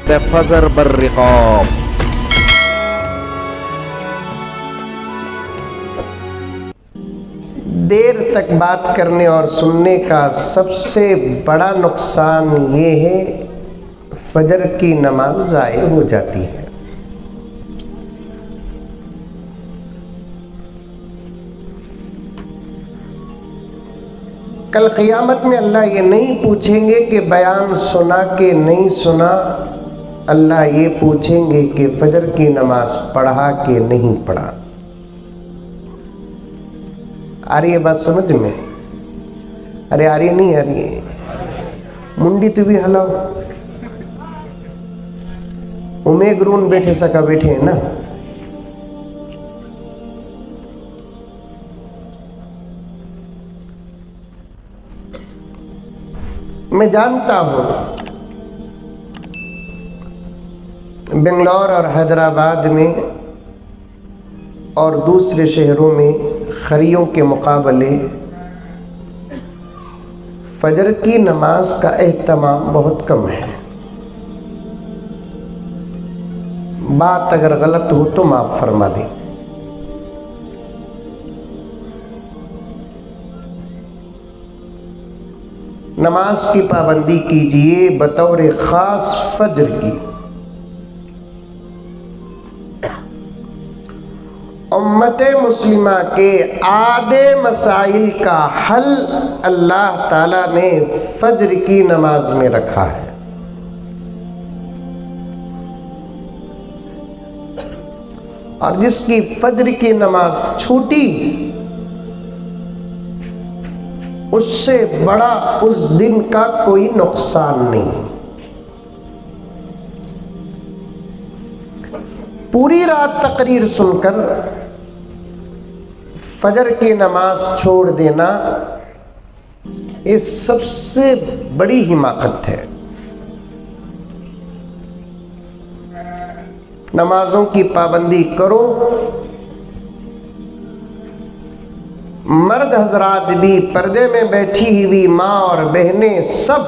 फजर बर्रिक़ाब। देर तक बात करने और सुनने का सबसे बड़ा नुकसान ये है, फजर की नमाज ज़ाय हो जाती है। कल क़यामत में अल्लाह ये नहीं पूछेंगे कि बयान सुना कि नहीं सुना, अल्लाह ये पूछेंगे कि फजर की नमाज पढ़ा कि नहीं पढ़ा। आ रही है बात समझ में? अरे आ रही नहीं आ रही है? मुंडी तो भी हलाओ। उमेगरून बैठे सका बैठे है ना। मैं जानता हूँ बेंगलोर और हैदराबाद में और दूसरे शहरों में खरियों के मुकाबले फजर की नमाज का एहतमाम बहुत कम है। बात अगर गलत हो तो माफ़ फरमा दें। नमाज की पाबंदी कीजिए बतौर ख़ास फजर की। उम्मत मुस्लिमा के आधे मसाइल का हल अल्लाह ताला ने फजर की नमाज में रखा है। और जिसकी फजर की नमाज छूटी, उससे बड़ा उस दिन का कोई नुकसान नहीं। पूरी रात तकरीर सुनकर फजर की नमाज छोड़ देना ये सबसे बड़ी हिमाकत है। नमाजों की पाबंदी करो। मर्द हजरात भी, पर्दे में बैठी हुई माँ और बहनें सब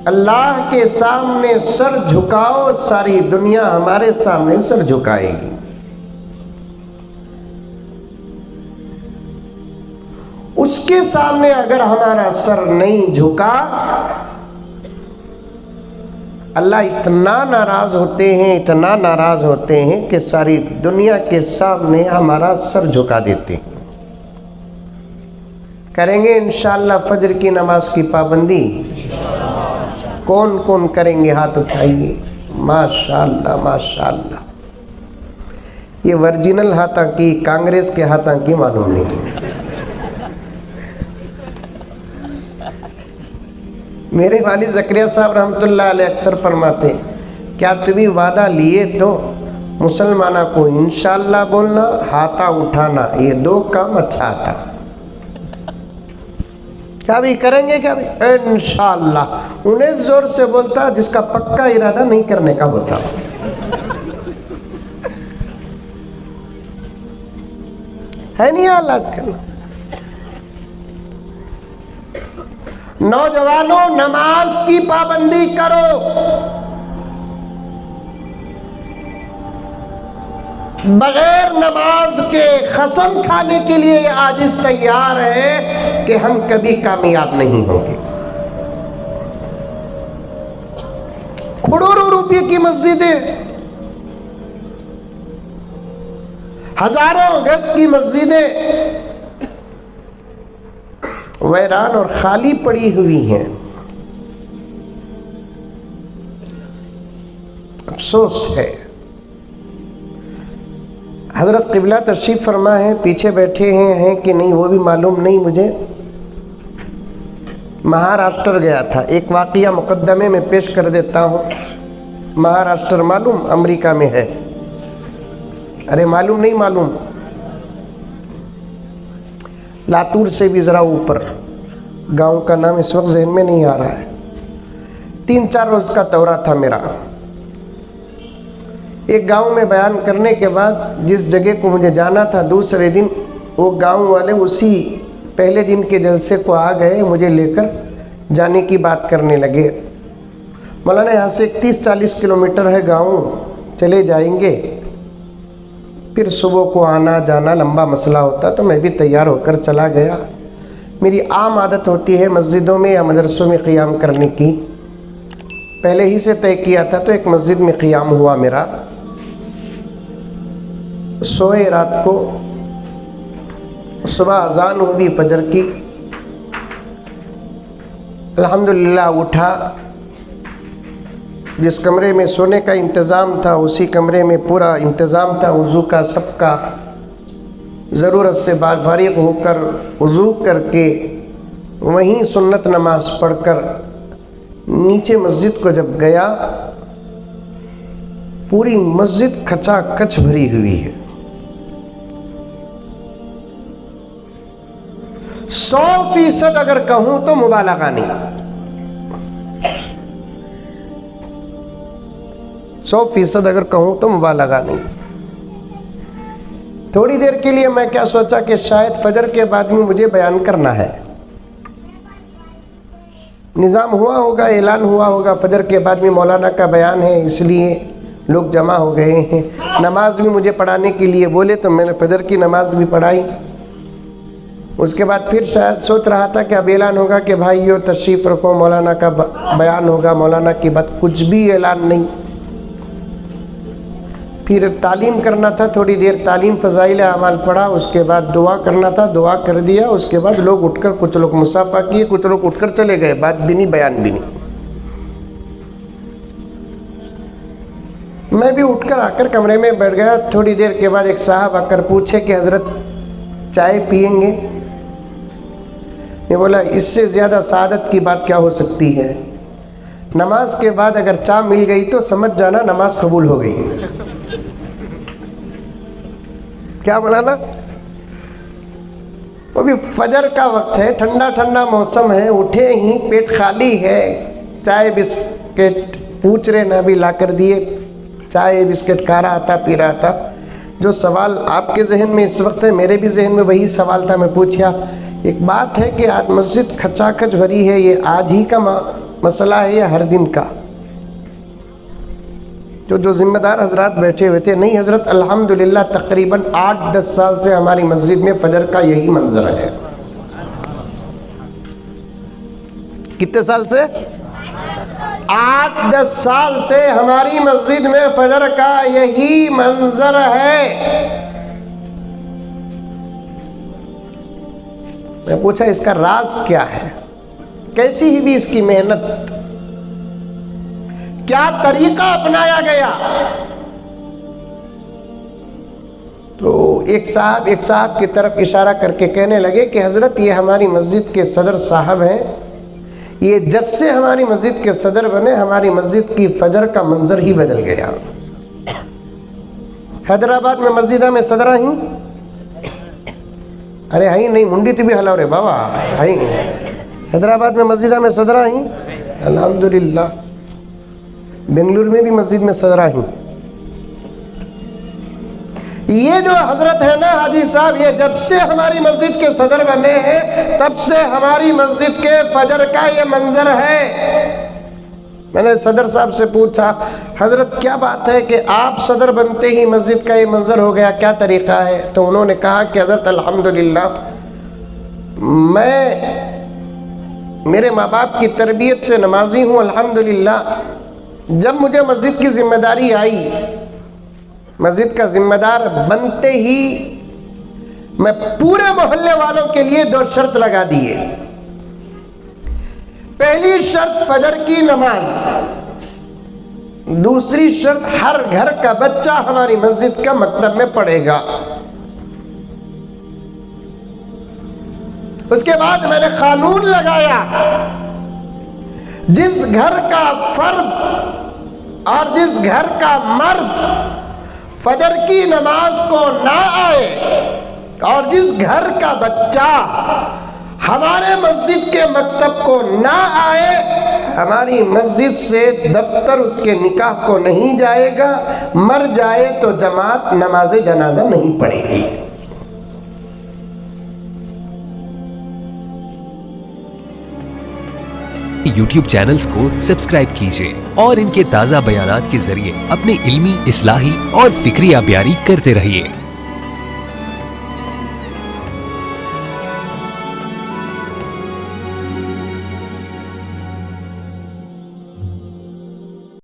अल्लाह के सामने सर झुकाओ। सारी दुनिया हमारे सामने सर झुकाएगी। उसके सामने अगर हमारा सर नहीं झुका, अल्लाह इतना नाराज होते हैं, इतना नाराज होते हैं कि सारी दुनिया के सामने हमारा सर झुका देते हैं। करेंगे इंशाअल्लाह फजर की नमाज की पाबंदी? कौन कौन करेंगे? हाथ उठाइए। माशाअल्लाह माशाअल्लाह। ये ओरिजिनल हाथा की, कांग्रेस के हाथा की मालूम नहीं। मेरे वाली ज़करिया साहब रहमतुल्लाह अलैह अक्सर फरमाते, क्या तुम्हें वादा लिए तो मुसलमाना को इंशाअल्लाह बोलना, हाथा उठाना, ये दो काम अच्छा था। क्या भी करेंगे? क्या भी इंशाअल्लाह उन्हें जोर से बोलता जिसका पक्का इरादा नहीं करने का होता। है नहीं हालात करना। नौजवानों, नमाज की पाबंदी करो। बगैर नमाज के कसम खाने के लिए आजिज़ तैयार है कि हम कभी कामयाब नहीं होंगे। करोड़ों रुपए की मस्जिदें, हजारों गज की मस्जिदें वैरान और खाली पड़ी हुई हैं। अफसोस है। हजरत क़िबला तशरीफ़ फरमा है, पीछे बैठे हैं कि नहीं वो भी मालूम नहीं मुझे। महाराष्ट्र गया था, एक वाक़िया मुक़द्दमे में पेश कर देता हूँ। महाराष्ट्र मालूम अमेरिका में है? अरे मालूम नहीं मालूम? लातूर से भी ज़रा ऊपर, गांव का नाम इस वक्त जहन में नहीं आ रहा है। 3-4 रोज़ का दौरा था मेरा। एक गांव में बयान करने के बाद जिस जगह को मुझे जाना था, दूसरे दिन वो गांव वाले उसी पहले दिन के जलसे को आ गए मुझे लेकर जाने की बात करने लगे। मौलाना यहाँ से 30-40 किलोमीटर है गांव, चले जाएंगे, फिर सुबह को आना जाना लंबा मसला होता, तो मैं भी तैयार होकर चला गया। मेरी आम आदत होती है मस्जिदों में या मदरसों में क़ियाम करने की, पहले ही से तय किया था। तो एक मस्जिद में क़ियाम हुआ मेरा, सोए रात को, सुबह अजान हुई फजर की, अल्हम्दुलिल्लाह उठा। जिस कमरे में सोने का इंतज़ाम था उसी कमरे में पूरा इंतज़ाम था वज़ू का, सबका। ज़रूरत से बाद फारिग होकर वज़ू करके वहीं सुन्नत नमाज पढ़कर नीचे मस्जिद को जब गया, पूरी मस्जिद खचाखच भरी हुई है। 100% अगर कहूं तो मुबालगा नहीं, 100% अगर कहूं तो मुबालगा नहीं। थोड़ी देर के लिए मैं क्या सोचा कि शायद फजर के बाद में मुझे बयान करना है, निज़ाम हुआ होगा, ऐलान हुआ होगा फजर के बाद में मौलाना का बयान है, इसलिए लोग जमा हो गए हैं। नमाज भी मुझे पढ़ाने के लिए बोले तो मैंने फजर की नमाज भी पढ़ाई। उसके बाद फिर शायद सोच रहा था कि अब ऐलान होगा कि भाइयों तशरीफ़ रखो, मौलाना का बयान होगा, मौलाना की बात, कुछ भी ऐलान नहीं। फिर तालीम करना था, थोड़ी देर तालीम फ़ज़ाइल अमाल पढ़ा, उसके बाद दुआ करना था, दुआ कर दिया। उसके बाद लोग उठकर, कुछ लोग मुसाफ़ा किए, कुछ लोग उठकर चले गए, बात भी नहीं, बयान भी नहीं। मैं भी उठकर आकर कमरे में बैठ गया। थोड़ी देर के बाद एक साहब आकर पूछे कि हज़रत चाय पिएंगे? मैं बोला इससे ज़्यादा सादत की बात क्या हो सकती है। नमाज के बाद अगर चाय मिल गई तो समझ जाना नमाज कबूल हो गई। क्या बोला ना, वो भी फजर का वक्त है, ठंडा ठंडा मौसम है, उठे ही पेट खाली है, चाय बिस्किट पूछ रहे ना, भी ला कर दिए, चाय बिस्किट खा रहा था, पी रहा था। जो सवाल आपके जहन में इस वक्त है, मेरे भी जहन में वही सवाल था। मैं पूछा, एक बात है कि आज मस्जिद खचाखच भरी है, ये आज ही का मसला है या हर दिन का? जो जिम्मेदार हजरात बैठे हुए थे, नहीं हजरत, अल्हम्दुलिल्लाह तकरीबन 8-10 साल से हमारी मस्जिद में फजर का यही मंजर है। कितने साल से? 8-10 साल से हमारी मस्जिद में फजर का यही मंजर है। मैं पूछा इसका राज क्या है, कैसी हुई इसकी मेहनत, क्या तरीका अपनाया गया? तो एक साहब की तरफ इशारा करके कहने लगे कि हजरत ये हमारी मस्जिद के सदर साहब हैं, ये जब से हमारी मस्जिद के सदर बने हमारी मस्जिद की फजर का मंजर ही बदल गया। हैदराबाद में मस्जिदा में सदरा ही, अरे हई नहीं, मुंडी तो भी हलाओ रे बाबा, हई हैदराबाद में मस्जिदा में सदरा ही, अल्हम्दुलिल्लाह। बेंगलुरु में भी मस्जिद में सदरा ही। ये जो हजरत है ना हाजी साहब, ये जब से हमारी मस्जिद के सदर बने हैं तब से हमारी मस्जिद के फजर का ये मंजर है। मैंने सदर साहब से पूछा, हजरत क्या बात है कि आप सदर बनते ही मस्जिद का ये मंजर हो गया, क्या तरीका है? तो उन्होंने कहा कि हजरत अल्हम्दुलिल्लाह, मैं मेरे माँ बाप की तरबियत से नमाजी हूँ अल्हम्दुलिल्लाह। जब मुझे मस्जिद की जिम्मेदारी आई, मस्जिद का जिम्मेदार बनते ही मैं पूरे मोहल्ले वालों के लिए 2 शर्त लगा दिए। पहली शर्त फजर की नमाज, दूसरी शर्त हर घर का बच्चा हमारी मस्जिद का मकतब में पढ़ेगा। उसके बाद मैंने कानून लगाया, जिस घर का फर्द और जिस घर का मर्द फजर की नमाज को ना आए और जिस घर का बच्चा हमारे मस्जिद के मकतब को ना आए, हमारी मस्जिद से दफ्तर उसके निकाह को नहीं जाएगा, मर जाए तो जमात नमाज जनाजा नहीं पढ़ेगी। YouTube चैनल्स को सब्सक्राइब कीजिए और इनके ताज़ा बयानात के जरिए अपने इल्मी, इस्लाही और फिक्री अबियारी करते रहिए।